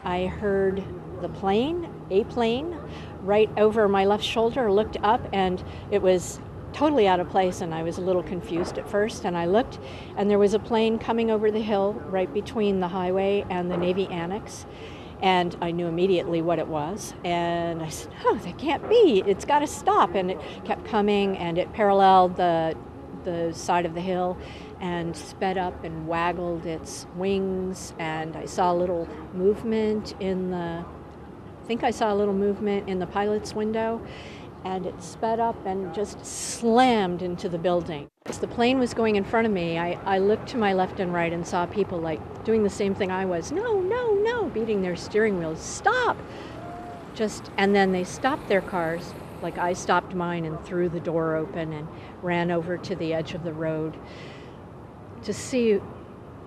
I heard a plane, right over my left shoulder, looked up, and it was totally out of place, and I was a little confused at first, and I looked, and there was a plane coming over the hill right between the highway and the Navy Annex, and I knew immediately what it was, and I said, oh, that can't be, it's got to stop, and it kept coming, and it paralleled the side of the hill and sped up and waggled its wings, and I saw a little movement in the pilot's window, and it sped up and just slammed into the building. As the plane was going in front of me, I looked to my left and right and saw people like doing the same thing I was. No, no, no, beating their steering wheels. Stop! And then they stopped their cars, like I stopped mine and threw the door open and ran over to the edge of the road to see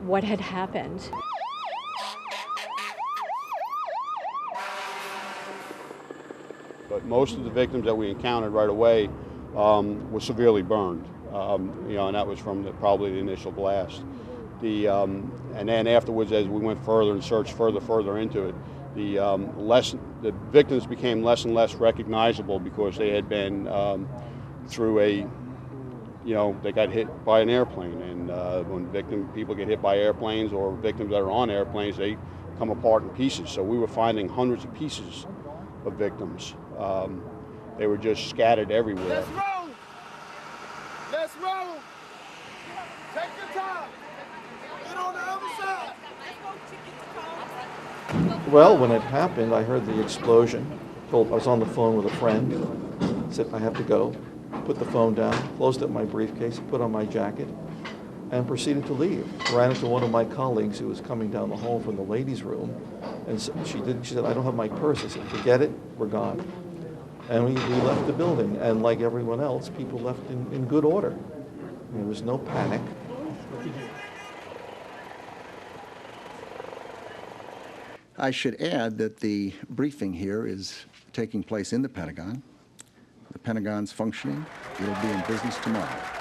what had happened. But most of the victims that we encountered right away were severely burned, and that was from probably the initial blast. And then afterwards, as we went further and searched further into it, the victims became less and less recognizable because they had been through they got hit by an airplane, and when people get hit by airplanes or victims that are on airplanes, they come apart in pieces. So we were finding hundreds of pieces of victims. They were just scattered everywhere. Let's roll! Let's roll! Take your time! Get on the other side! Well, when it happened, I heard the explosion. I was on the phone with a friend. Said, I have to go. Put the phone down, closed up my briefcase, put on my jacket, and proceeded to leave. Ran into one of my colleagues who was coming down the hall from the ladies' room, and she said, I don't have my purse. I said, forget it, we're gone. And we left the building, and like everyone else, people left in good order. There was no panic. I should add that the briefing here is taking place in the Pentagon. The Pentagon's functioning. It'll be in business tomorrow.